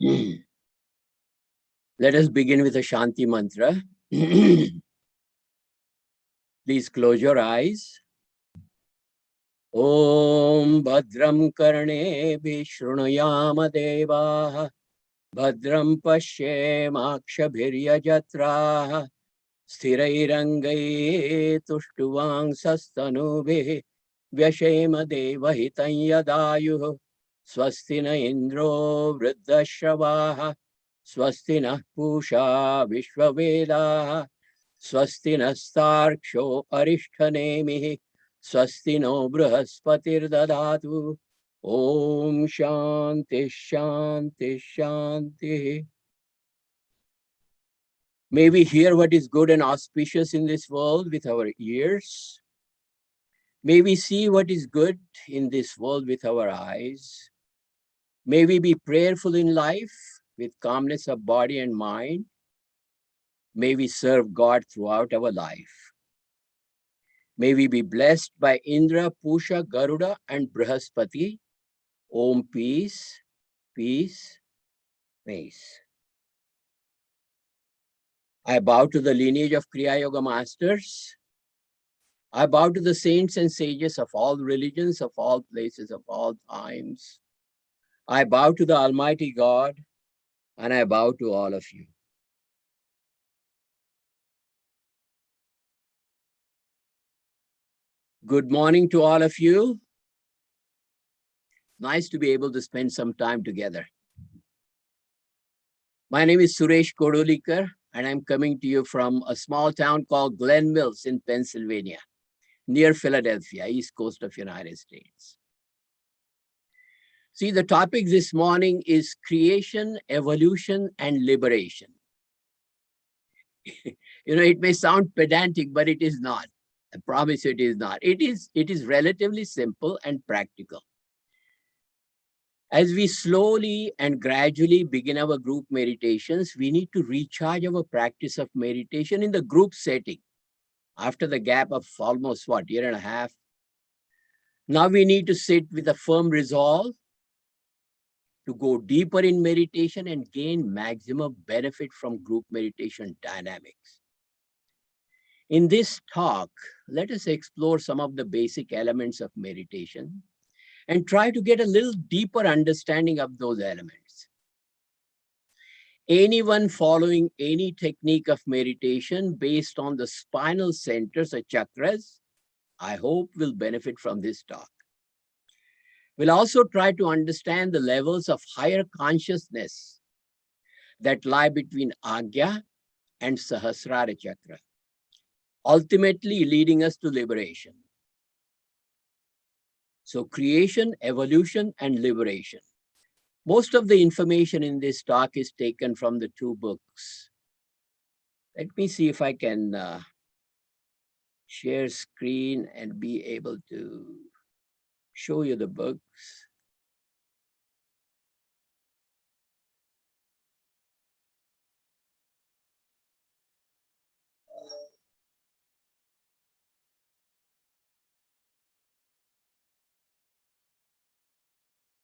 Let us begin with a Shanti Mantra. Please close your eyes. Om Bhadram Karne Shrunuyama Deva Bhadram Pashyem Akshabhirya Jatra Sthirairangai Tuštuvang Sastanubhe Vyashema Deva Hitanyadayu Swastina Indro Vriddashavaha Swastina Pusha Vishvaveda Swastina Starksho Arishthanemihi Swastino Bruhaspatir Dadatu Om Shanti Shanti Shanti. May we hear what is good and auspicious in this world with our ears. May we see what is good in this world with our eyes. May we be prayerful in life with calmness of body and mind. May we serve God throughout our life. May we be blessed by Indra, Pusha, Garuda, and Brihaspati. Om peace, peace, peace. I bow to the lineage of Kriya Yoga masters. I bow to the saints and sages of all religions, of all places, of all times. I bow to the Almighty God, and I bow to all of you. Good morning to all of you. Nice to be able to spend some time together. My name is Suresh Kodolikar, and I'm coming to you from a small town called Glen Mills in Pennsylvania, near Philadelphia, east coast of United States. See, the topic this morning is creation, evolution, and liberation. It may sound pedantic, but it is not. I promise it is not. It is relatively simple and practical. As we slowly and gradually begin our group meditations, we need to recharge our practice of meditation in the group setting. After the gap of almost, year and a half? Now we need to sit with a firm resolve to go deeper in meditation and gain maximum benefit from group meditation dynamics. In this talk, let us explore some of the basic elements of meditation and try to get a little deeper understanding of those elements. Anyone following any technique of meditation based on the spinal centers or chakras, I hope will benefit from this talk. We'll also try to understand the levels of higher consciousness that lie between Ajaya and Sahasrara Chakra, ultimately leading us to liberation. So creation, evolution, and liberation. Most of the information in this talk is taken from the two books. Let me see if I can share screen and be able to show you the books.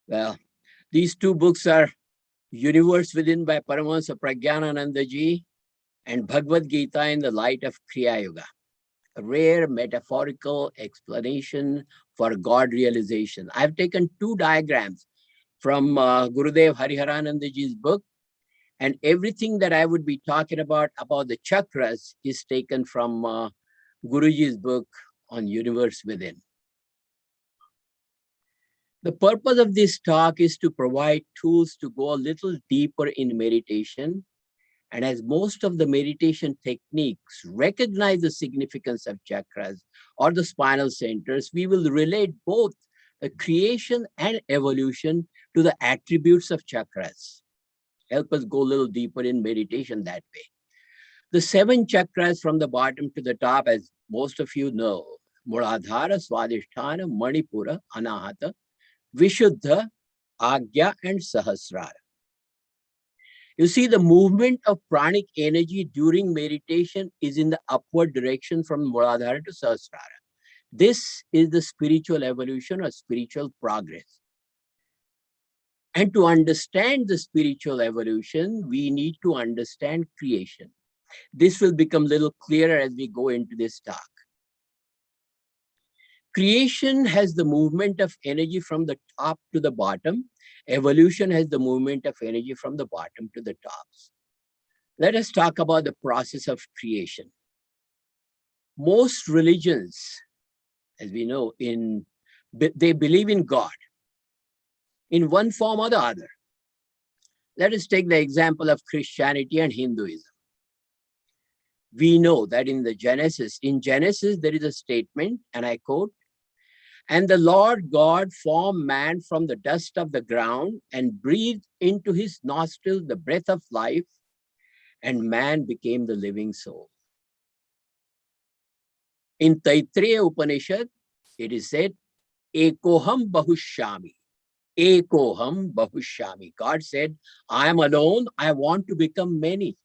Well, these two books are Universe Within by Paramahamsa Hariharanandaji and Bhagavad Gita in the Light of Kriya Yoga, a rare metaphorical explanation for God realization. I've taken two diagrams from Gurudev Hariharanandaji's book, and everything that I would be talking about the chakras is taken from Guruji's book on Universe Within. The purpose of this talk is to provide tools to go a little deeper in meditation. And as most of the meditation techniques recognize the significance of chakras or the spinal centers, we will relate both the creation and evolution to the attributes of chakras. Help us go a little deeper in meditation that way. The 7 chakras from the bottom to the top, as most of you know, Muladhara, Swadhishthana, Manipura, Anahata, Vishuddha, Ajaya, and Sahasrara. You see, the movement of pranic energy during meditation is in the upward direction from Muladhara to Sahasrara. This is the spiritual evolution or spiritual progress. And to understand the spiritual evolution, we need to understand creation. This will become a little clearer as we go into this talk. Creation has the movement of energy from the top to the bottom. Evolution has the movement of energy from the bottom to the tops. Let us talk about the process of creation. Most religions, as we know, they believe in God in one form or the other. Let us take the example of Christianity and Hinduism. We know that in Genesis, there is a statement, and I quote, "And the Lord God formed man from the dust of the ground and breathed into his nostrils the breath of life, and man became the living soul." In Taittiriya Upanishad, it is said, "Ekoham bahushyami." Ekoham bahushyami. God said, "I am alone. I want to become many."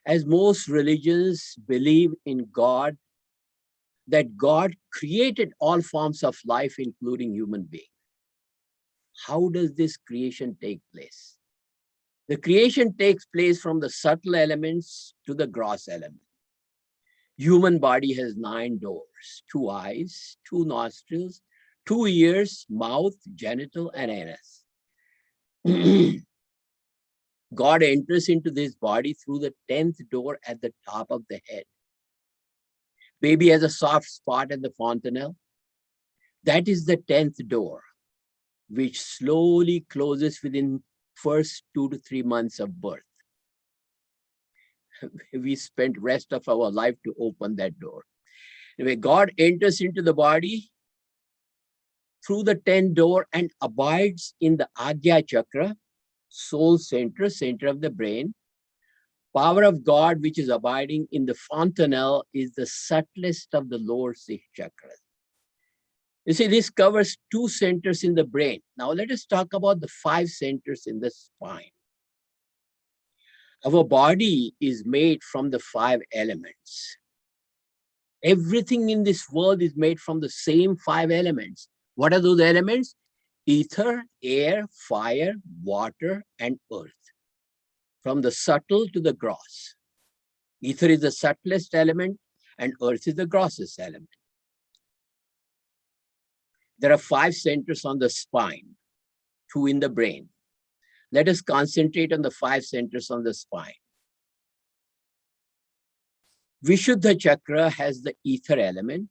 As most religions believe in God, that God created all forms of life, including human beings. How does this creation take place? The creation takes place from the subtle elements to the gross elements. Human body has 9 doors: 2 eyes, 2 nostrils, 2 ears, mouth, genital, and anus. God enters into this body through the 10th door at the top of the head. Baby has a soft spot at the fontanelle. That is the 10th door, which slowly closes within first 2 to 3 months of birth. We spent rest of our life to open that door. Anyway, God enters into the body through the 10th door and abides in the Ajaya Chakra, soul center, center of the brain. Power of God, which is abiding in the fontanelle, is the subtlest of the lower 6 chakras. You see, this covers 2 centers in the brain. Now let us talk about the 5 centers in the spine. Our body is made from the 5 elements. Everything in this world is made from the same 5 elements. What are those elements? Ether, air, fire, water, and earth. From the subtle to the gross. Ether is the subtlest element and earth is the grossest element. There are 5 centers on the spine, 2 in the brain. Let us concentrate on the 5 centers on the spine. Vishuddha Chakra has the ether element,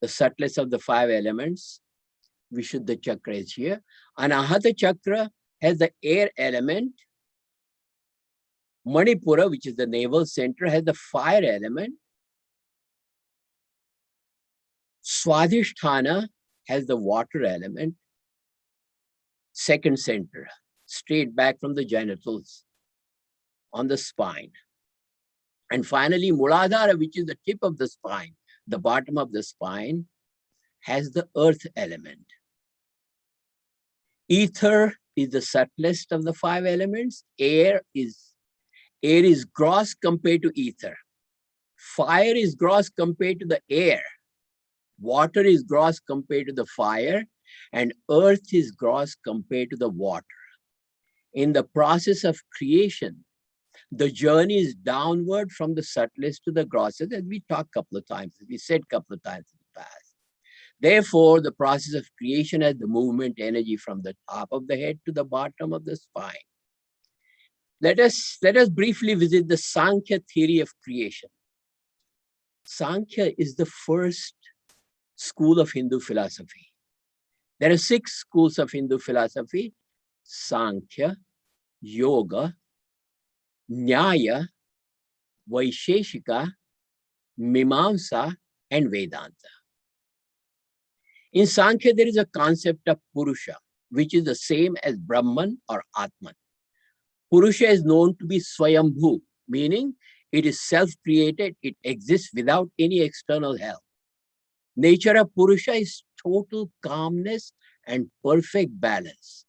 the subtlest of the 5 elements. Vishuddha Chakra is here. Anahata Chakra has the air element. Manipura, which is the navel center, has the fire element. Swadhishthana has the water element. Second center, straight back from the genitals on the spine. And finally, Muladhara, which is the tip of the spine, the bottom of the spine, has the earth element. Ether is the subtlest of the 5 elements. Air is gross compared to ether. Fire is gross compared to the air. Water is gross compared to the fire. And earth is gross compared to the water. In the process of creation, the journey is downward from the subtlest to the grossest, as we talked a couple of times, as we said a couple of times in the past. Therefore, the process of creation has the movement energy from the top of the head to the bottom of the spine. Let us briefly visit the Sankhya theory of creation. Sankhya is the first school of Hindu philosophy. There are 6 schools of Hindu philosophy: Sankhya, Yoga, Nyaya, Vaisheshika, Mimamsa, and Vedanta. In Sankhya, there is a concept of Purusha, which is the same as Brahman or Atman. Purusha is known to be Swayambhu, meaning it is self-created, it exists without any external help. Nature of Purusha is total calmness and perfect balance.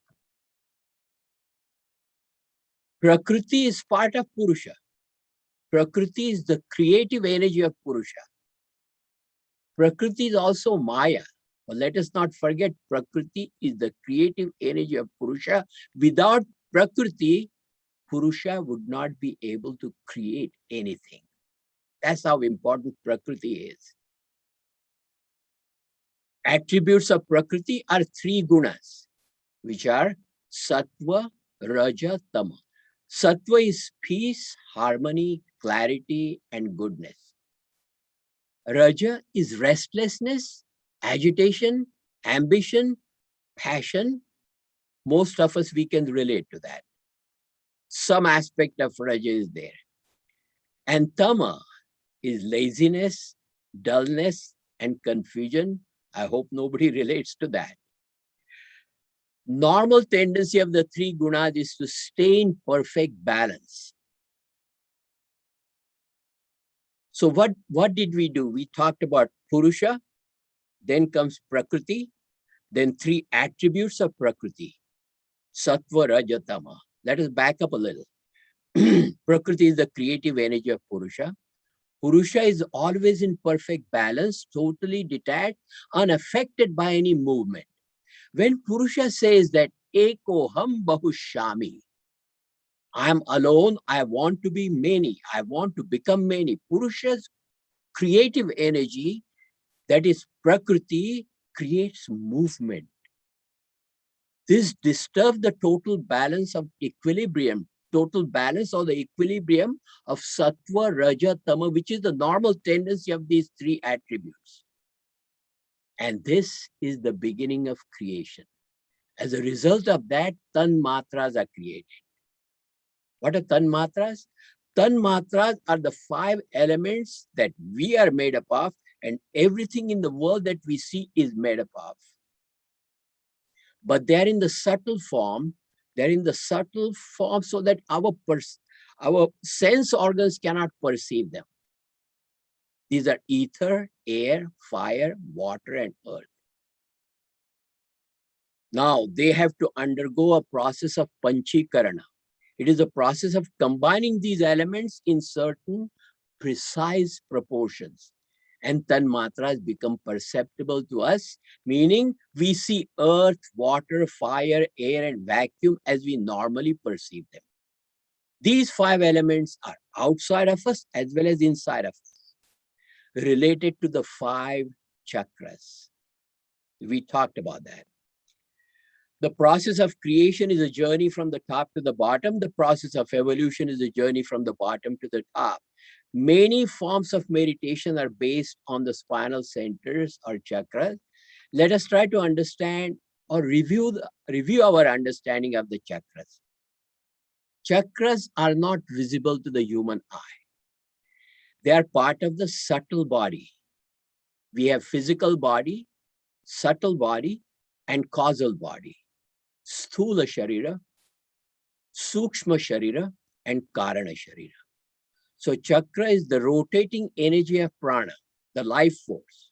Prakriti is part of Purusha. Prakriti is the creative energy of Purusha. Prakriti is also Maya. But let us not forget, Prakriti is the creative energy of Purusha. Without Prakriti, Purusha would not be able to create anything. That's how important Prakriti is. Attributes of Prakriti are three gunas, which are Sattva, Raja, Tama. Sattva is peace, harmony, clarity, and goodness. Raja is restlessness, agitation, ambition, passion. Most of us, we can relate to that. Some aspect of Raja is there. And Tama is laziness, dullness, and confusion. I hope nobody relates to that. Normal tendency of the three gunas is to stay in perfect balance. So what did we do? We talked about Purusha, then comes Prakriti, then three attributes of Prakriti, Sattva, Raja, Tama. Let us back up a little. Prakriti is the creative energy of Purusha. Purusha is always in perfect balance, totally detached, unaffected by any movement. When Purusha says that Ekoham Bahushami, I am alone, I want to be many, I want to become many. Purusha's creative energy, that is Prakriti, creates movement. This disturbs the total balance of equilibrium, total balance or the equilibrium of Sattva, Raja, Tama, which is the normal tendency of these three attributes. And this is the beginning of creation. As a result of that, Tanmatras are created. What are Tanmatras? Tanmatras are the 5 elements that we are made up of, and everything in the world that we see is made up of. But they're in the subtle form. They're in the subtle form so that our sense organs cannot perceive them. These are ether, air, fire, water, and earth. Now, they have to undergo a process of panchikarana. It is a process of combining these elements in certain precise proportions. And tanmatras become perceptible to us, meaning we see earth, water, fire, air, and vacuum as we normally perceive them. These 5 elements are outside of us as well as inside of us, related to the 5 chakras. We talked about that. The process of creation is a journey from the top to the bottom. The process of evolution is a journey from the bottom to the top. Many forms of meditation are based on the spinal centers or chakras. Let us try to understand or review our understanding of the chakras. Chakras are not visible to the human eye. They are part of the subtle body. We have physical body, subtle body, and causal body. Sthula Sharira, Sukshma Sharira, and Karana Sharira. So chakra is the rotating energy of prana, the life force.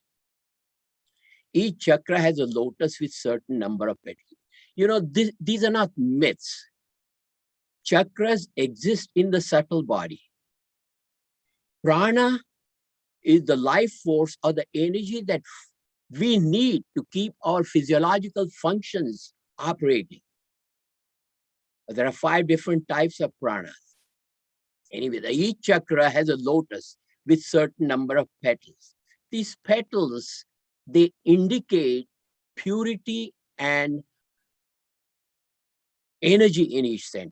Each chakra has a lotus with certain number of petals. You know, these are not myths. Chakras exist in the subtle body. Prana is the life force or the energy that we need to keep our physiological functions operating. There are 5 different types of pranas. Anyway, each chakra has a lotus with certain number of petals. These petals, they indicate purity and energy in each center.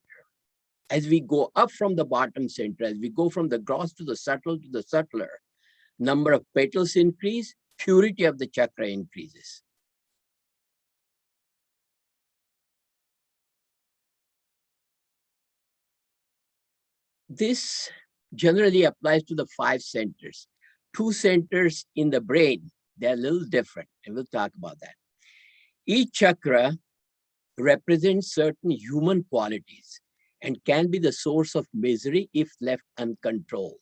As we go up from the bottom center, as we go from the gross to the subtler, number of petals increase, purity of the chakra increases. This generally applies to the 5 centers. 2 centers in the brain, they're a little different, and we'll talk about that. Each chakra represents certain human qualities and can be the source of misery if left uncontrolled.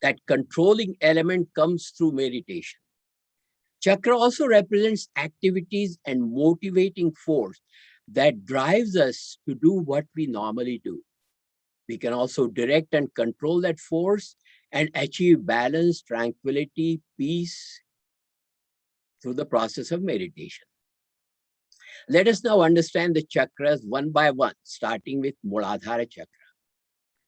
That controlling element comes through meditation. Chakra also represents activities and motivating force that drives us to do what we normally do. We can also direct and control that force and achieve balance, tranquility, peace. through the process of meditation. Let us now understand the chakras one by one, starting with Muladhara Chakra.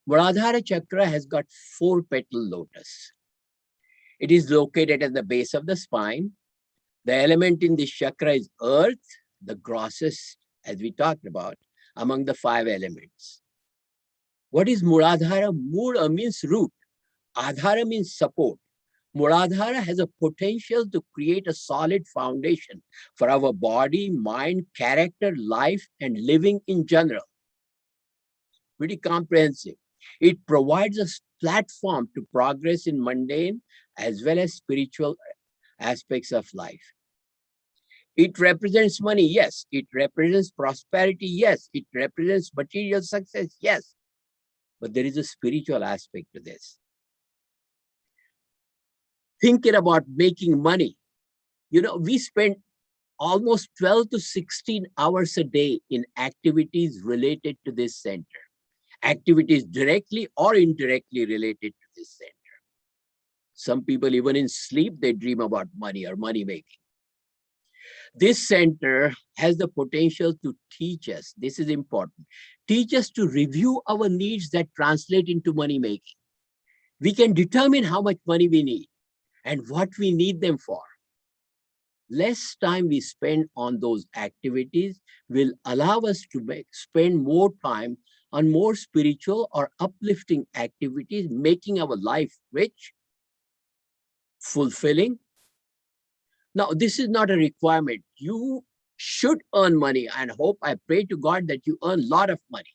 Muladhara Chakra has got 4-petal lotus. It is located at the base of the spine. The element in this chakra is earth, the grossest, as we talked about, among the 5 elements. What is Muladhara? Mula means root. Adhara means support. Muladhara has a potential to create a solid foundation for our body, mind, character, life, and living in general. Pretty comprehensive. It provides a platform to progress in mundane as well as spiritual aspects of life. It represents money, yes. It represents prosperity, yes. It represents material success, yes. But there is a spiritual aspect to this. Thinking about making money. You know, we spend almost 12 to 16 hours a day in activities related to this center. Activities directly or indirectly related to this center. Some people, even in sleep, they dream about money or money making. This center has the potential to teach us, this is important, teach us to review our needs that translate into money making. We can determine how much money we need and what we need them for. Less time we spend on those activities will allow us to spend more time on more spiritual or uplifting activities, making our life rich, fulfilling. Now, this is not a requirement. You should earn money, and I pray to God that you earn a lot of money.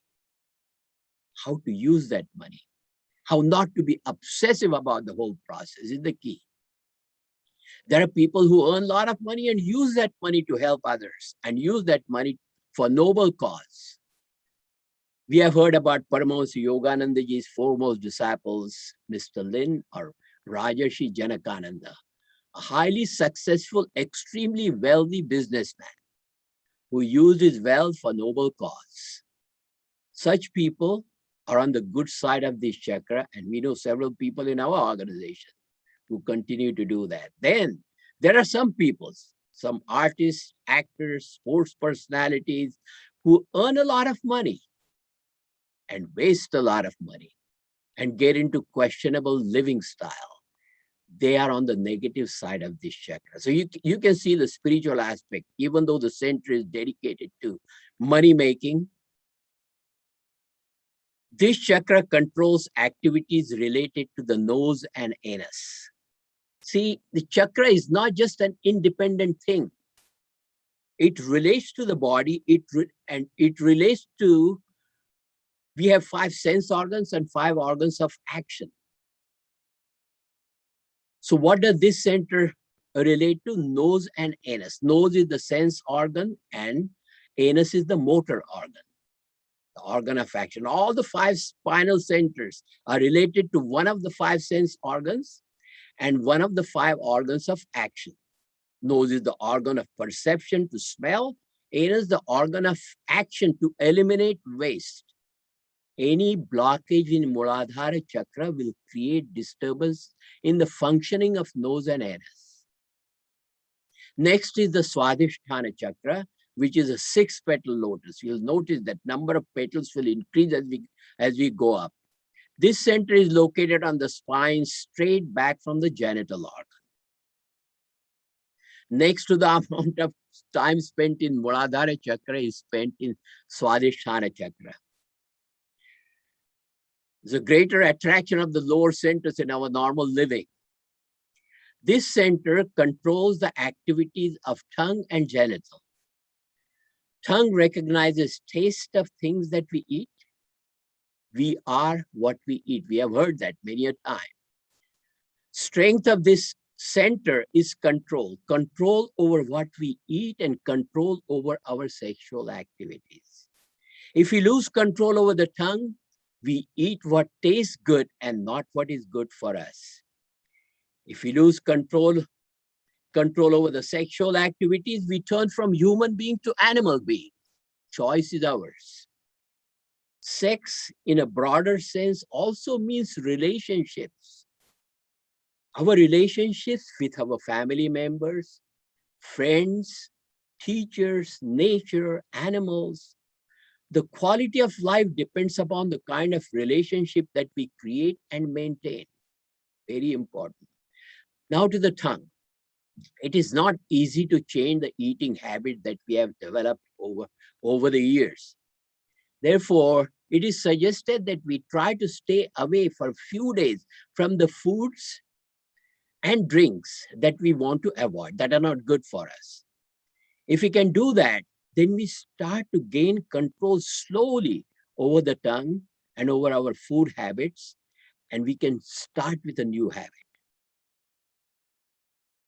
How to use that money, how not to be obsessive about the whole process is the key. There are people who earn a lot of money and use that money to help others and use that money for noble cause. We have heard about Paramahamsa Yoganandaji's foremost disciples, Mr. Lin or Rajarshi Janakananda, a highly successful, extremely wealthy businessman who used his wealth for noble cause. Such people are on the good side of this chakra, and we know several people in our organization who continue to do that. Then there are some people, some artists, actors, sports personalities who earn a lot of money and waste a lot of money and get into questionable living style. They are on the negative side of this chakra. So you can see the spiritual aspect, even though the center is dedicated to money making. This chakra controls activities related to the nose and anus. See, the chakra is not just an independent thing. It relates to the body, and it relates to, we have 5 sense organs and 5 organs of action. So what does this center relate to? Nose and anus. Nose is the sense organ and anus is the motor organ, the organ of action. All the 5 spinal centers are related to one of the 5 sense organs and one of the 5 organs of action. Nose is the organ of perception to smell. Anus the organ of action to eliminate waste. Any blockage in Muladhara Chakra will create disturbance in the functioning of nose and anus. Next is the Swadhishthana Chakra, which is a 6-petal lotus. You'll notice that number of petals will increase as we go up. This center is located on the spine, straight back from the genital organ. Next to the amount of time spent in Muladhara Chakra is spent in Swadhisthana Chakra. There's a greater attraction of the lower centers in our normal living. This center controls the activities of tongue and genital. Tongue recognizes taste of things that we eat. We are what we eat. We have heard that many a time. Strength of this center is control. Control over what we eat and control over our sexual activities. If we lose control over the tongue, we eat what tastes good and not what is good for us. If we lose control over the sexual activities, we turn from human being to animal being. Choice is ours. Sex, in a broader sense, also means relationships. Our relationships with our family members, friends, teachers, nature, animals. The quality of life depends upon the kind of relationship that we create and maintain. Very important. Now to the tongue. It is not easy to change the eating habit that we have developed over the years. Therefore, it is suggested that we try to stay away for a few days from the foods and drinks that we want to avoid, that are not good for us. If we can do that, then we start to gain control slowly over the tongue and over our food habits, and we can start with a new habit.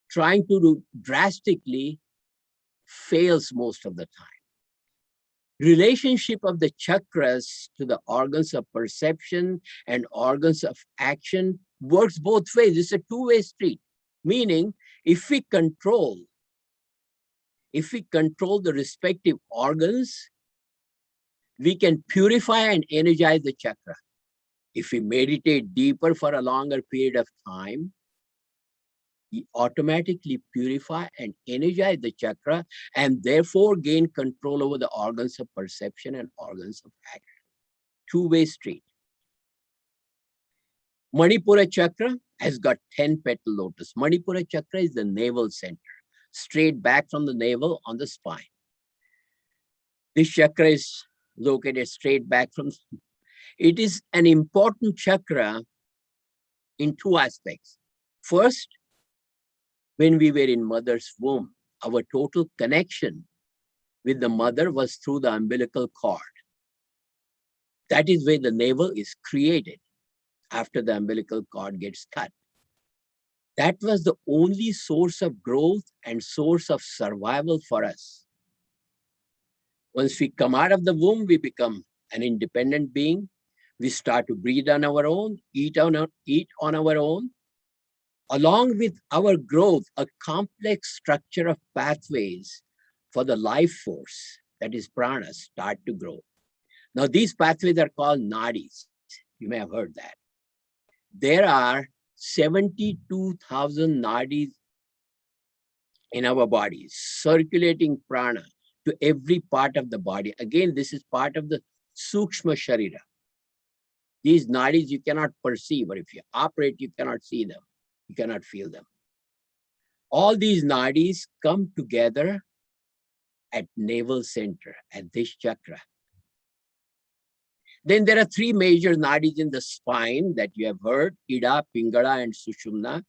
Trying to do drastically fails most of the time. Relationship of the chakras to the organs of perception and organs of action works both ways. It's a two-way street, meaning if we control the respective organs, we can purify and energize the chakra. If we meditate deeper for a longer period of time, we automatically purify and energize the chakra and therefore gain control over the organs of perception and organs of action. Two-way street. Manipura Chakra has got 10 petal lotus. Manipura Chakra is the navel center, straight back from the navel on the spine. This chakra is located straight back from. It is an important chakra in two aspects. First, when we were in mother's womb, our total connection with the mother was through the umbilical cord. That is where the navel is created after the umbilical cord gets cut. That was the only source of growth and source of survival for us. Once we come out of the womb, we become an independent being. We start to breathe on our own, eat on our own. Along with our growth, a complex structure of pathways for the life force, that is prana, start to grow. Now, these pathways are called nadis. You may have heard that. There are 72,000 nadis in our bodies, circulating prana to every part of the body. Again, this is part of the Sukshma Sharira. These nadis you cannot perceive, or if you operate, you cannot see them. You cannot feel them. All these nadis come together at navel center, at this chakra. Then there are three major nadis in the spine that you have heard, Ida, Pingala, and Sushumna.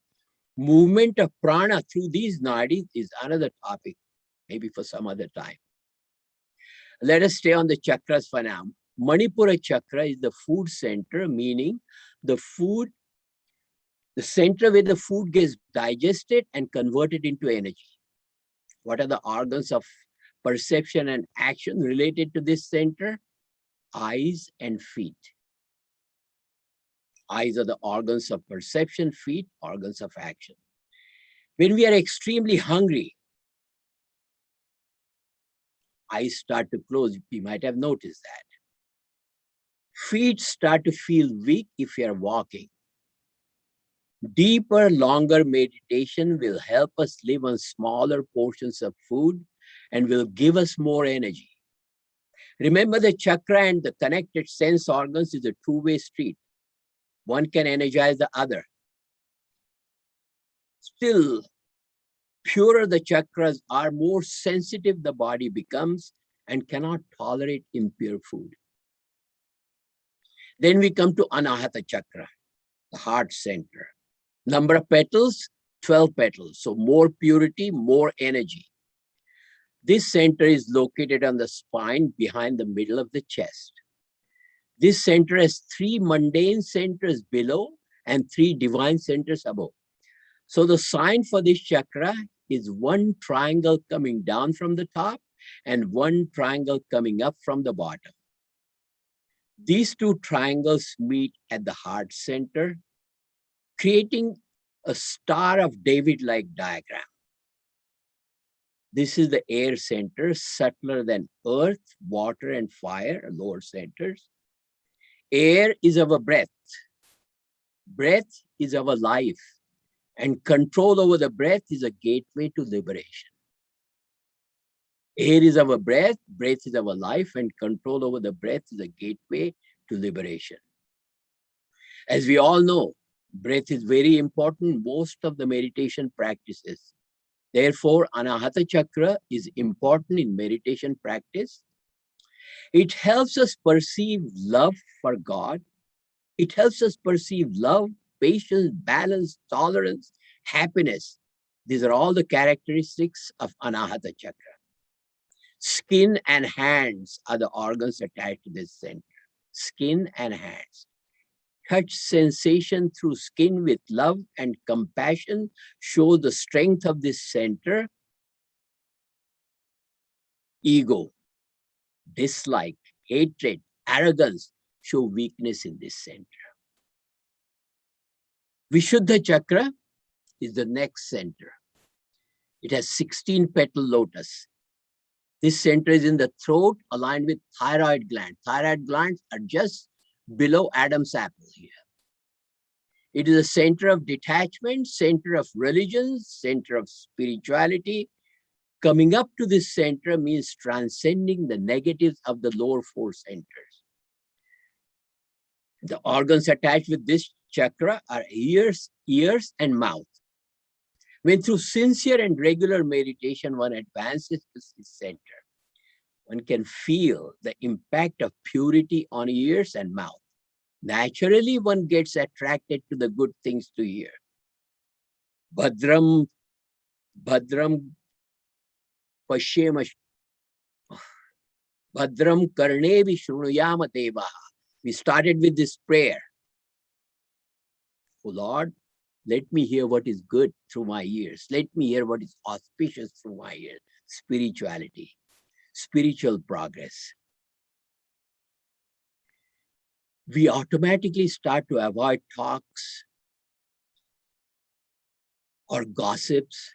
Movement of prana through these nadis is another topic, maybe for some other time. Let us stay on the chakras for now. Manipura chakra is the food center, meaning the center where the food gets digested and converted into energy. What are the organs of perception and action related to this center? Eyes and feet. Eyes are the organs of perception, feet, organs of action. When we are extremely hungry, eyes start to close. You might have noticed that. Feet start to feel weak if you are walking. Deeper, longer meditation will help us live on smaller portions of food and will give us more energy. Remember, the chakra and the connected sense organs is a two-way street. One can energize the other. Still, purer the chakras are, more sensitive the body becomes and cannot tolerate impure food. Then we come to Anahata Chakra, the heart center. Number of petals, 12 petals. So more purity, more energy. This center is located on the spine behind the middle of the chest. This center has 3 mundane centers below and 3 divine centers above. So the sign for this chakra is 1 triangle coming down from the top and 1 triangle coming up from the bottom. These 2 triangles meet at the heart center, creating a Star of David-like diagram. This is the air center, subtler than earth, water, and fire, lower centers. Air is our breath. Breath is our life. And control over the breath is a gateway to liberation. Air is our breath, breath is our life, and control over the breath is a gateway to liberation. As we all know, breath is very important most of the meditation practices. Therefore, Anahata Chakra is important in meditation practice. It helps us perceive love for God. It helps us perceive love, patience, balance, tolerance, happiness. These are all the characteristics of Anahata Chakra. Skin and hands are the organs attached to this center. Skin and hands. Touch sensation through skin with love and compassion show the strength of this center. Ego, dislike, hatred, arrogance show weakness in this center. Vishuddha Chakra is the next center. It has 16 petal lotus. This center is in the throat, aligned with thyroid gland. Thyroid glands are just below Adam's apple here. It is a center of detachment, center of religion, center of spirituality. Coming up to this center means transcending the negatives of the lower four centers. The organs attached with this chakra are ears, and mouth. When through sincere and regular meditation one advances to this center, one can feel the impact of purity on ears and mouth. Naturally, one gets attracted to the good things to hear. Bhadram Pashyema Bhadram Karnevi Shrunuyama Devaha. We started with this prayer. Oh Lord, let me hear what is good through my ears. Let me hear what is auspicious through my ears. Spirituality, spiritual progress. We automatically start to avoid talks or gossips,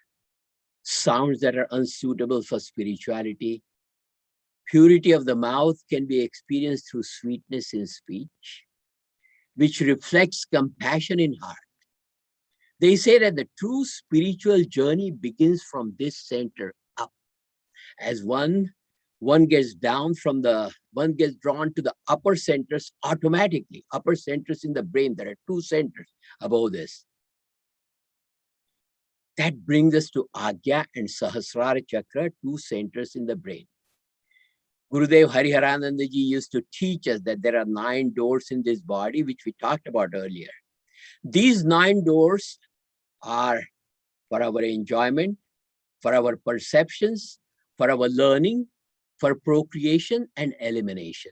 sounds that are unsuitable for spirituality. Purity of the mouth can be experienced through sweetness in speech, which reflects compassion in heart. They say that the true spiritual journey begins from this center up. As one gets drawn to the upper centers automatically. Upper centers in the brain, there are two centers above this. That brings us to Ajaya and Sahasrara Chakra, two centers in the brain. Gurudev Hariharanandaji used to teach us that there are 9 doors in this body, which we talked about earlier. These 9 doors are for our enjoyment, for our perceptions, for our learning, for procreation and elimination.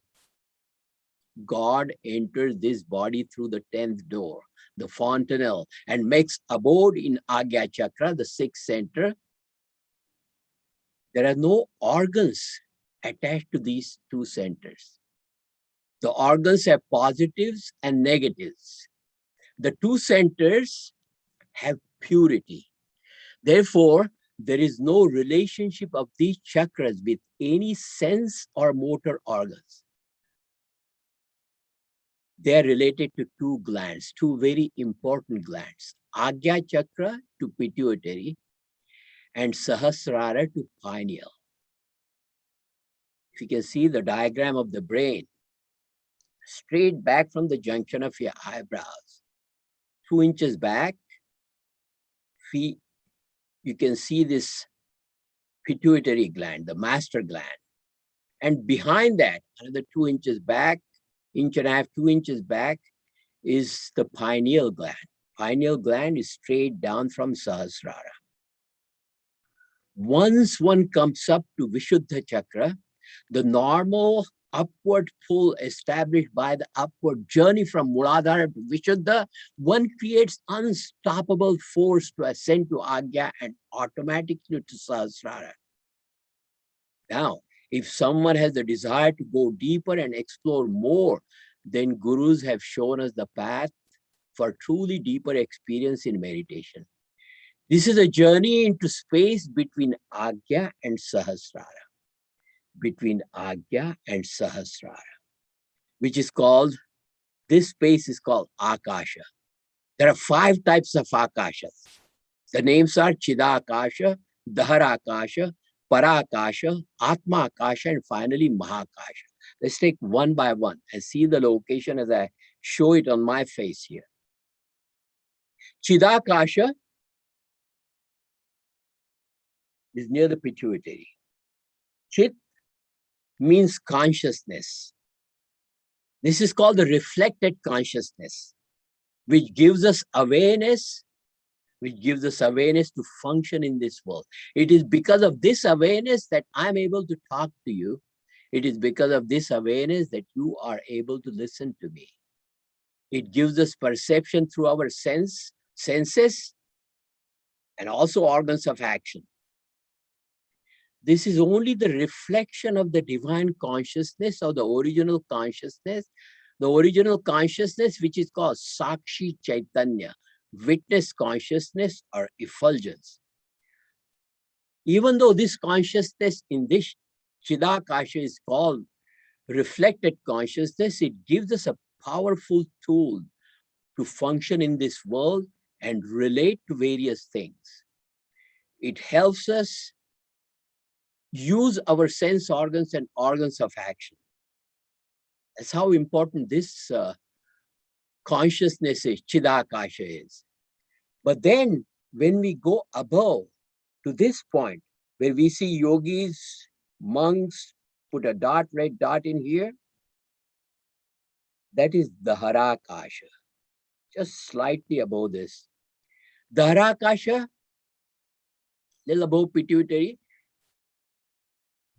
God enters this body through the 10th door, the fontanelle, and makes abode in Ajaya Chakra, the 6th center. There are no organs attached to these 2 centers. The organs have positives and negatives. The 2 centers have purity. Therefore, there is no relationship of these chakras with any sense or motor organs. They are related to 2 glands, 2 very important glands. Ajaya Chakra to pituitary and Sahasrara to pineal. If you can see the diagram of the brain, straight back from the junction of your eyebrows, 2 inches back, you can see this pituitary gland, the master gland. And behind that, another 2 inches back, 1.5 inches, 2 inches back, is the pineal gland. Pineal gland is straight down from Sahasrara. Once one comes up to Vishuddha Chakra, the normal upward pull established by the upward journey from Muladhara to Vishuddha, one creates unstoppable force to ascend to Ajaya and automatically to Sahasrara. Now, if someone has the desire to go deeper and explore more, then gurus have shown us the path for truly deeper experience in meditation. This is a journey into space between Ajaya and Sahasrara. Between Ajaya and Sahasrara, which is called, this space is called Akasha. There are 5 types of Akashas. The names are Chidakasha, Dahara Akasha, Parakasha, Atma Akasha, and finally Mahakasha. Let's take one by one and see the location as I show it on my face here. Chidakasha is near the pituitary. Chit means consciousness. This is called the reflected consciousness, which gives us awareness, to function in this world. It is because of this awareness that I'm able to talk to you. It is because of this awareness that you are able to listen to me. It gives us perception through our senses, and also organs of action. This is only the reflection of the divine consciousness or the original consciousness which is called Sakshi Chaitanya, witness consciousness or effulgence. Even though this consciousness in this Chidakasha is called reflected consciousness, it gives us a powerful tool to function in this world and relate to various things. It helps us use our sense organs and organs of action. That's how important this consciousness is, Chidakasha is. But then when we go above to this point, where we see yogis, monks, put a red dot in here, that is Dharakasha, just slightly above this. Dharakasha, little above pituitary.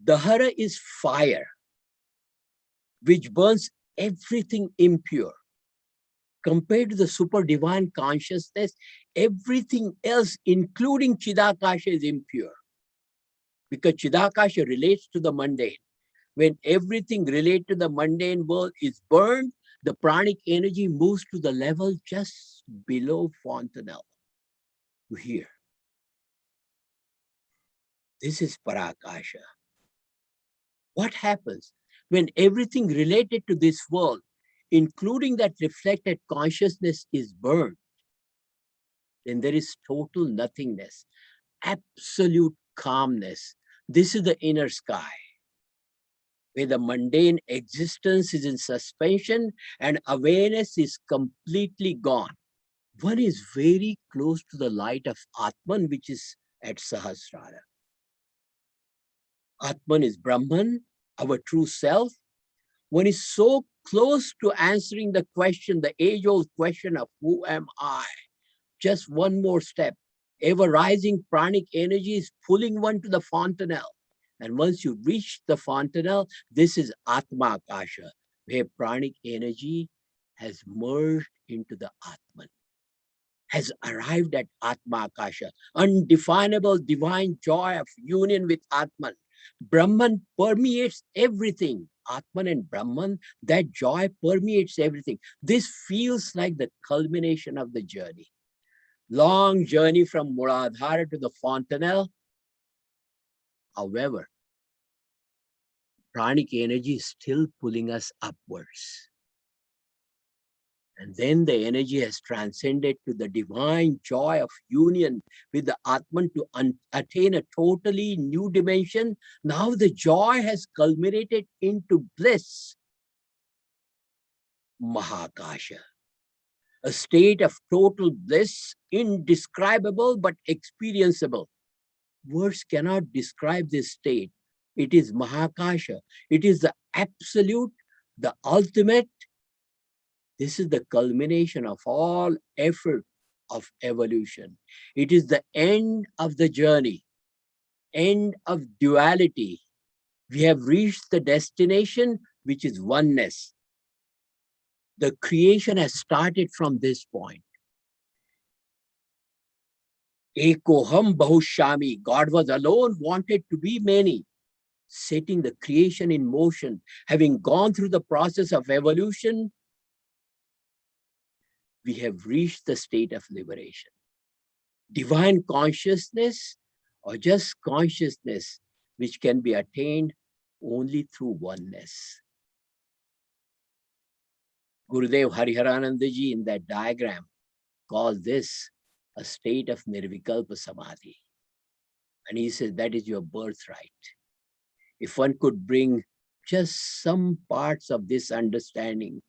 Dhara is fire, which burns everything impure. Compared to the super divine consciousness, everything else, including Chidakasha, is impure. Because Chidakasha relates to the mundane. When everything related to the mundane world is burned, the pranic energy moves to the level just below fontanelle, to here. This is Parakasha. What happens when everything related to this world, including that reflected consciousness, is burned? Then there is total nothingness, absolute calmness. This is the inner sky, where the mundane existence is in suspension and awareness is completely gone. One is very close to the light of Atman, which is at Sahasrara. Atman is Brahman, our true self. One is so close to answering the question, the age-old question of who am I? Just one more step. Ever-rising pranic energy is pulling one to the fontanelle. And once you reach the fontanelle, this is Atma Akasha, where pranic energy has merged into the Atman, has arrived at Atma Akasha, undefinable divine joy of union with Atman. Brahman permeates everything. Atman and Brahman, that joy permeates everything. This feels like the culmination of the journey. Long journey from Muladhara to the fontanelle. However, pranic energy is still pulling us upwards. And then the energy has transcended to the divine joy of union with the Atman to attain a totally new dimension. Now the joy has culminated into bliss. Mahakasha, a state of total bliss, indescribable but experienceable. Words cannot describe this state. It is Mahakasha. It is the absolute, the ultimate. This is the culmination of all effort of evolution. It is the end of the journey, end of duality. We have reached the destination, which is oneness. The creation has started from this point. Ekoham Bahushami, God was alone, wanted to be many, setting the creation in motion. Having gone through the process of evolution, we have reached the state of liberation. Divine consciousness or just consciousness, which can be attained only through oneness. Gurudev Hariharanandaji in that diagram calls this a state of Nirvikalpa Samadhi. And he says that is your birthright. If one could bring just some parts of this understanding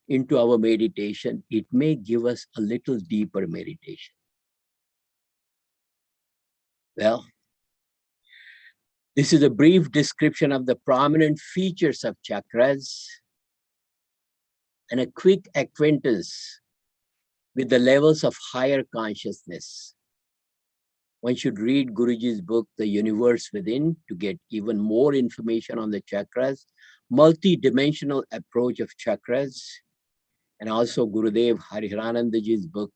into our meditation, it may give us a little deeper meditation. Well, this is a brief description of the prominent features of chakras and a quick acquaintance with the levels of higher consciousness. One should read Guruji's book, The Universe Within, to get even more information on the chakras, multi-dimensional approach of chakras, and also Gurudev Hariharanandaji's book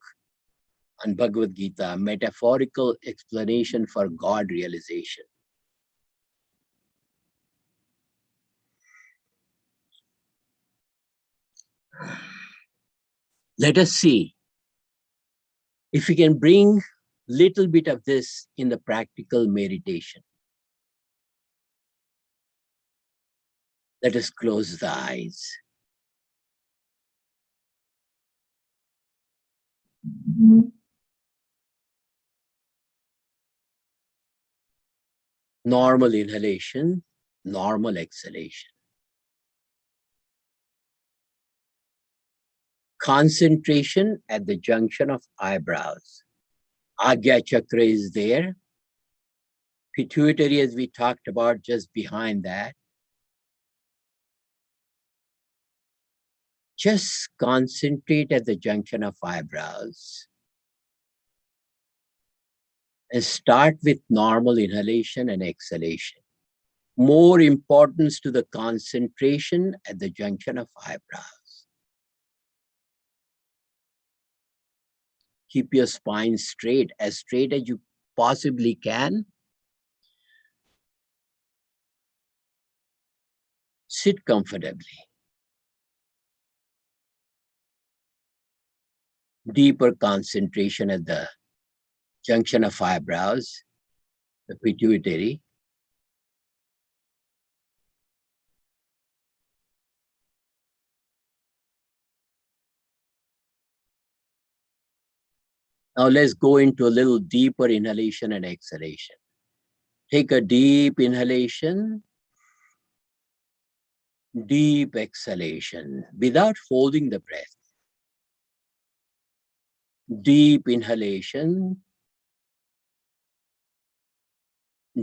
on Bhagavad Gita, metaphorical explanation for God realization. Let us see if we can bring little bit of this in the practical meditation. Let us close the eyes. Normal inhalation, normal exhalation. Concentration at the junction of eyebrows. Ajaya Chakra is there. Pituitary, as we talked about, just behind that. Just concentrate at the junction of eyebrows. And start with normal inhalation and exhalation. More importance to the concentration at the junction of eyebrows. Keep your spine straight as you possibly can. Sit comfortably. Deeper concentration at the junction of eyebrows, the pituitary. Now let's go into a little deeper inhalation and exhalation. Take a deep inhalation, deep exhalation without holding the breath. Deep inhalation,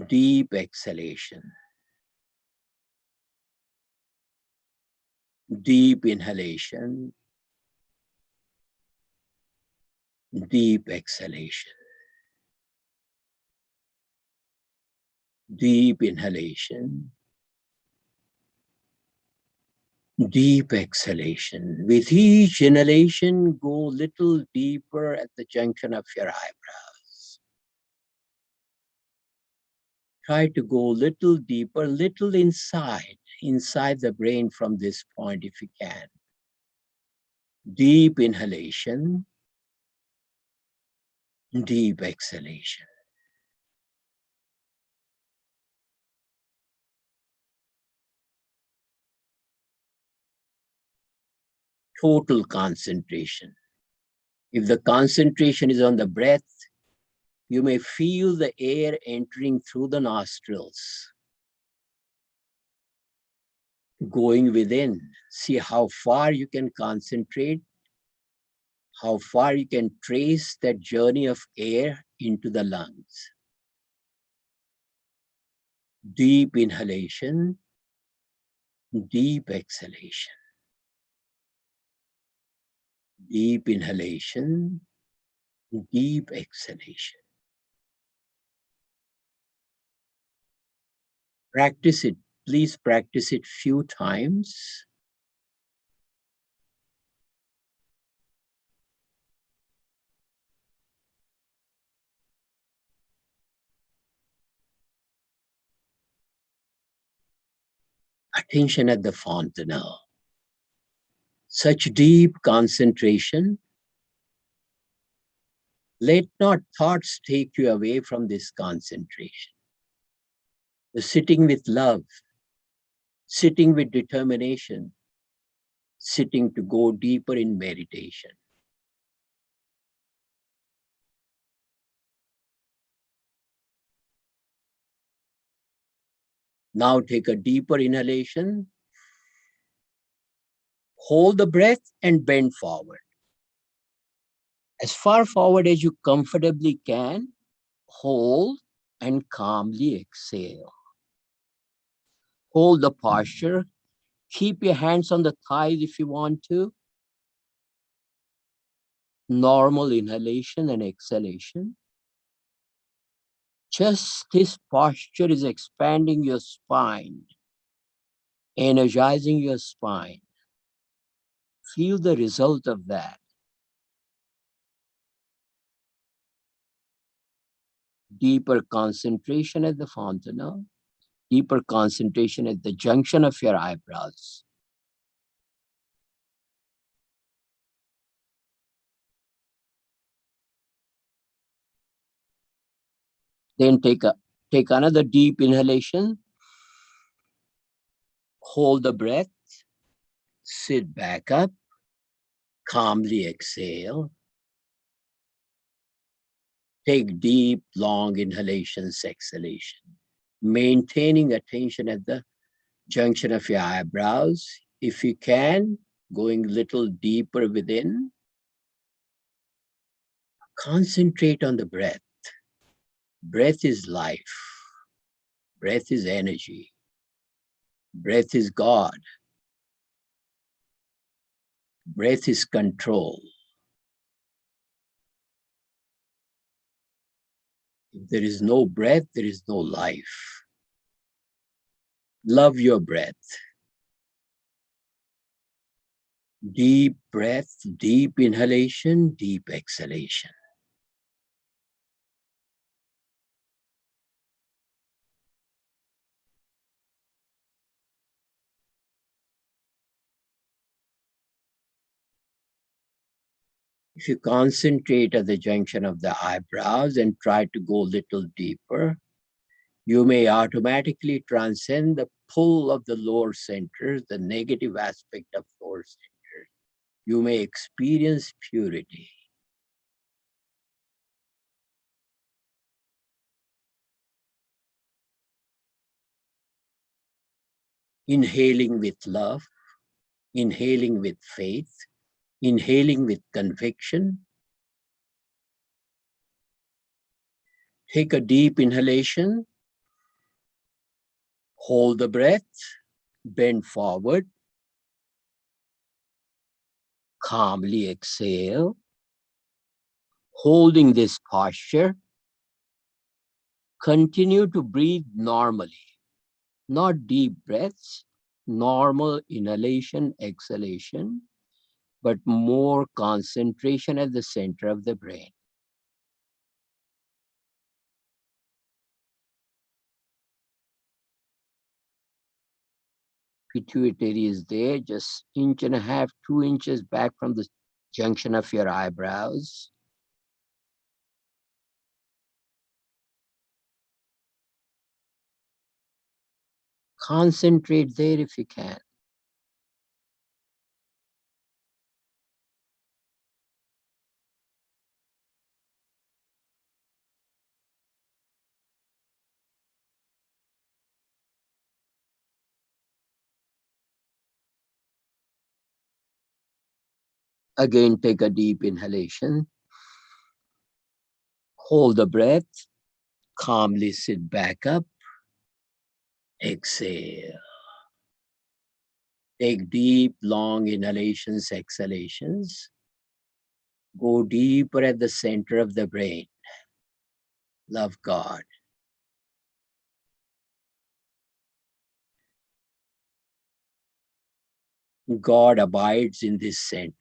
deep exhalation. Deep inhalation, deep exhalation. Deep inhalation, deep exhalation. With each inhalation, go a little deeper at the junction of your eyebrows. Try to go a little deeper, little inside the brain from this point if you can. Deep inhalation, deep exhalation. Total concentration. If the concentration is on the breath, you may feel the air entering through the nostrils, going within. See how far you can concentrate, how far you can trace that journey of air into the lungs. Deep inhalation, deep exhalation. Deep inhalation, deep exhalation. Practice it. Please practice it few times. Attention at the fontanelle. Such deep concentration. Let not thoughts take you away from this concentration. The sitting with love, sitting with determination, sitting to go deeper in meditation. Now take a deeper inhalation. Hold the breath and bend forward. As far forward as you comfortably can, hold and calmly exhale. Hold the posture. Keep your hands on the thighs if you want to. Normal inhalation and exhalation. Just this posture is expanding your spine, energizing your spine. Feel the result of that. Deeper concentration at the fontanel, deeper concentration at the junction of your eyebrows. Then take another deep inhalation. Hold the breath. Sit back up. Calmly exhale. Take deep, long inhalations, exhalation. Maintaining attention at the junction of your eyebrows. If you can, going a little deeper within. Concentrate on the breath. Breath is life. Breath is energy. Breath is God. Breath is control. If there is no breath, there is no life. Love your breath. Deep breath, deep inhalation, deep exhalation. If you concentrate at the junction of the eyebrows and try to go a little deeper, you may automatically transcend the pull of the lower centers, the negative aspect of lower centers. You may experience purity. Inhaling with love, inhaling with faith, inhaling with conviction. Take a deep inhalation. Hold the breath. Bend forward. Calmly exhale. Holding this posture, continue to breathe normally. Not deep breaths, normal inhalation, exhalation, but more concentration at the center of the brain. Pituitary is there, just 1.5 inches, 2 inches back from the junction of your eyebrows. Concentrate there if you can. Again, take a deep inhalation. Hold the breath. Calmly sit back up. Exhale. Take deep, long inhalations, exhalations. Go deeper at the center of the brain. Love God. God abides in this center.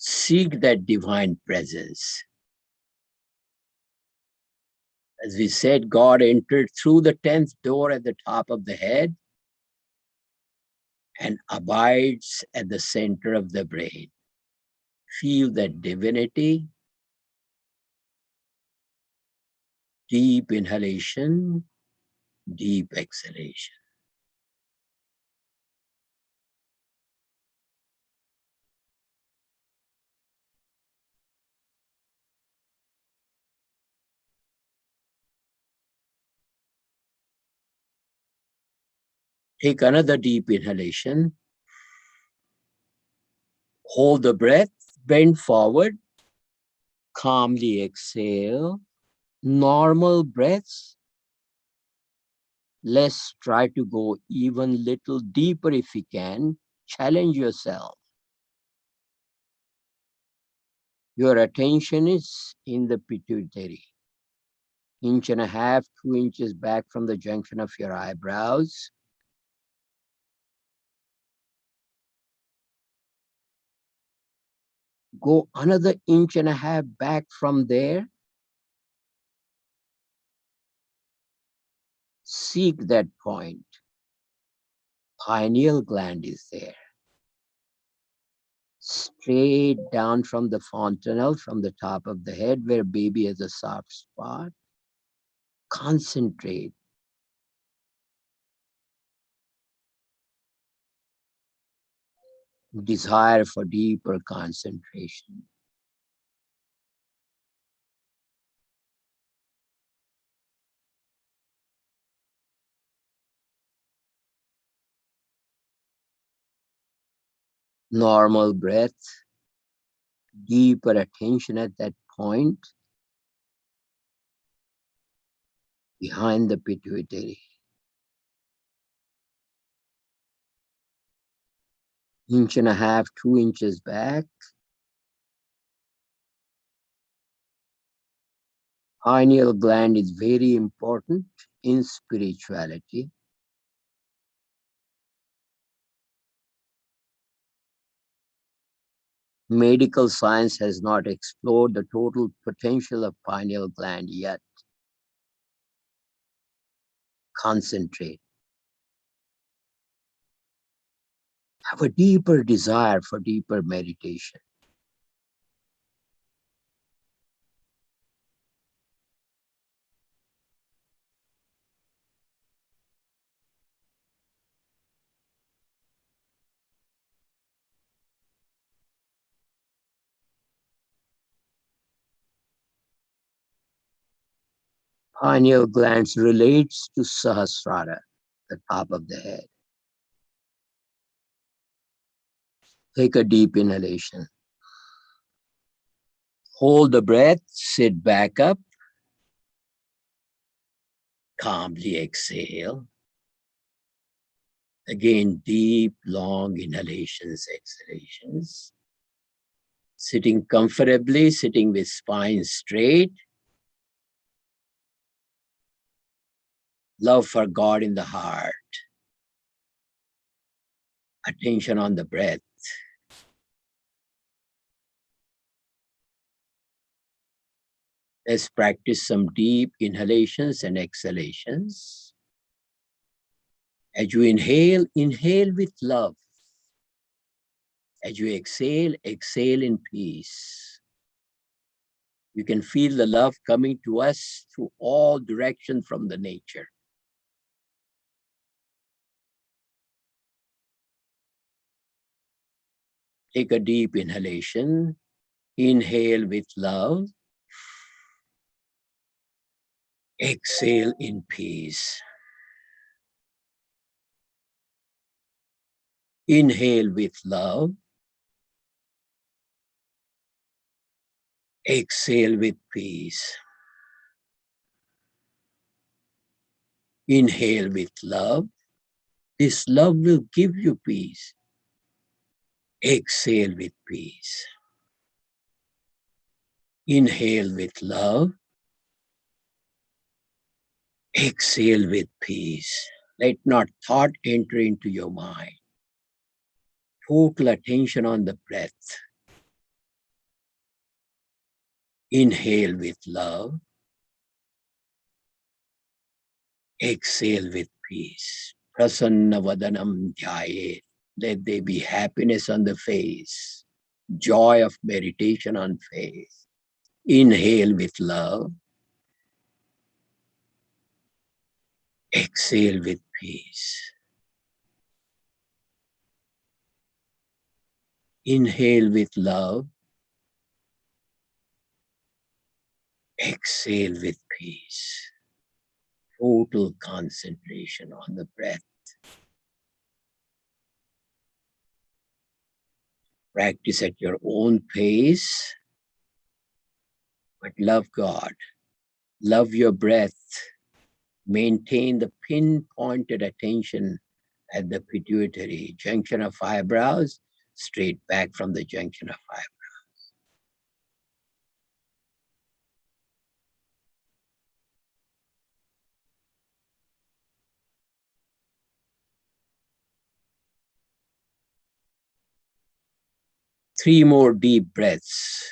Seek that divine presence. As we said, God entered through the 10th door at the top of the head and abides at the center of the brain. Feel that divinity. Deep inhalation, deep exhalation. Take another deep inhalation. Hold the breath, bend forward, calmly exhale. Normal breaths. Let's try to go even little deeper if you can. Challenge yourself. Your attention is in the pituitary. 1.5 inches, 2 inches back from the junction of your eyebrows. Go another 1.5 inches back from there. Seek that point. Pineal gland is there. Straight down from the fontanelle, from the top of the head where baby has a soft spot. Concentrate. Desire for deeper concentration. Normal breath, deeper attention at that point behind the pituitary. 1.5 inches, 2 inches back. Pineal gland is very important in spirituality. Medical science has not explored the total potential of pineal gland yet. Concentrate. Have a deeper desire for deeper meditation. Pineal glands relates to Sahasrara, the top of the head. Take a deep inhalation. Hold the breath, sit back up. Calmly exhale. Again, deep, long inhalations, exhalations. Sitting comfortably, sitting with spine straight. Love for God in the heart. Attention on the breath. Let's practice some deep inhalations and exhalations. As you inhale, inhale with love. As you exhale, exhale in peace. You can feel the love coming to us through all directions from the nature. Take a deep inhalation. Inhale with love. Exhale in peace. Inhale with love. Exhale with peace. Inhale with love. This love will give you peace. Exhale with peace. Inhale with love. Exhale with peace. Let not thought enter into your mind. Total attention on the breath. Inhale with love. Exhale with peace. Prasanna vadanam dhyaye. Let there be happiness on the face. Joy of meditation on face. Inhale with love. Exhale with peace. Inhale with love. Exhale with peace. Total concentration on the breath. Practice at your own pace, but love God. Love your breath. Maintain the pinpointed attention at the pituitary junction of eyebrows, straight back from the junction of eyebrows. Three more deep breaths.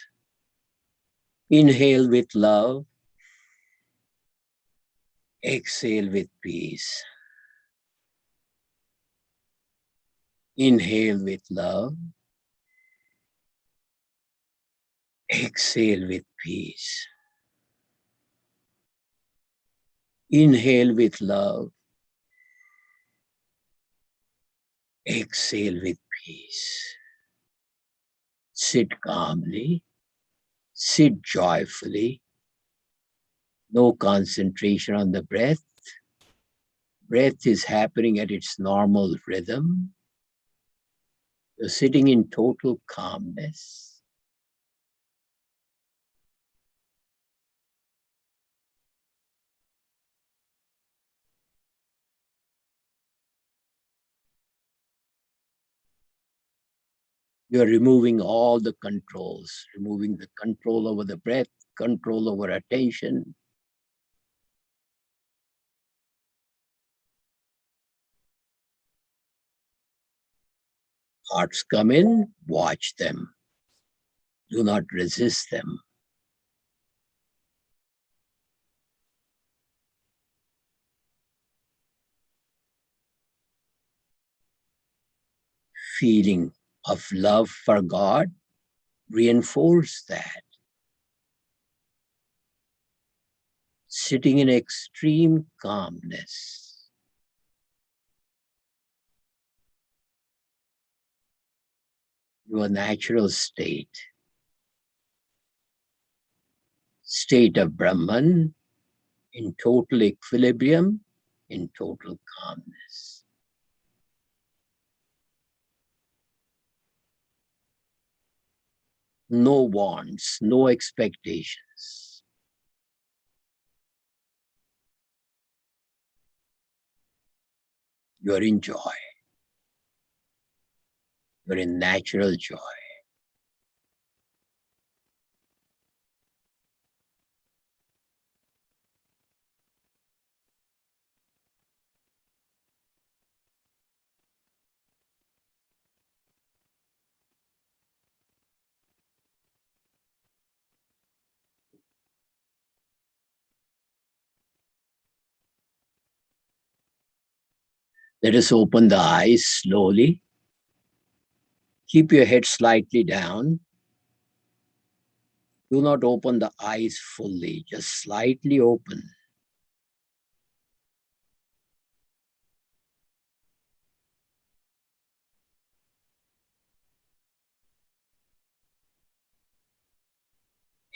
Inhale with love. Exhale with peace. Inhale with love. Exhale with peace. Inhale with love. Exhale with peace. Sit calmly. Sit joyfully. No concentration on the breath. Breath is happening at its normal rhythm. You're sitting in total calmness. You're removing all the controls, removing the control over the breath, control over attention. Thoughts come in, watch them. Do not resist them. Feeling of love for God, reinforce that. Sitting in extreme calmness. Your natural state. State of Brahman, in total equilibrium, in total calmness. No wants, no expectations. You're in joy. You're in natural joy. Let us open the eyes slowly. Keep your head slightly down. Do not open the eyes fully, just slightly open.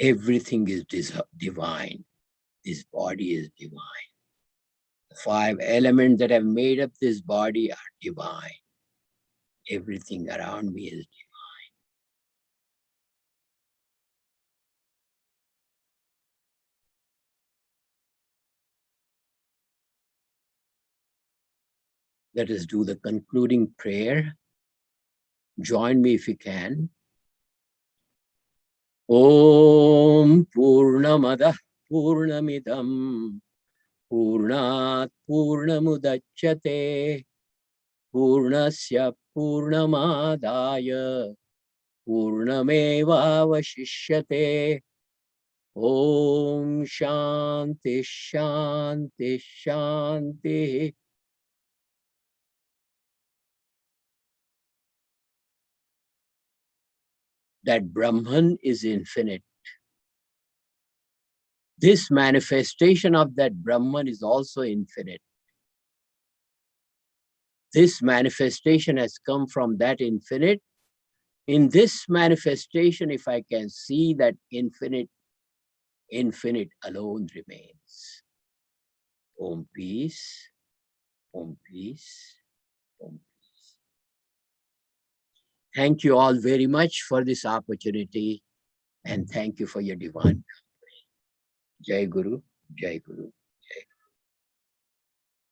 Everything is divine. This body is divine. The 5 elements that have made up this body are divine. Everything around me is divine. Let us do the concluding prayer. Join me if you can. Om Purnamada Purnamidam Purnat Purnamudachyate Purnasya Purnamadaya Purnameva Vashishyate. Om Shanti Shanti Shanti. That Brahman is infinite. This manifestation of that Brahman is also infinite. This manifestation has come from that infinite. In this manifestation, if I can see that infinite, infinite alone remains. Om peace, Om peace, Om peace. Thank you all very much for this opportunity, and thank you for your divine. Jai Guru, Jai Guru.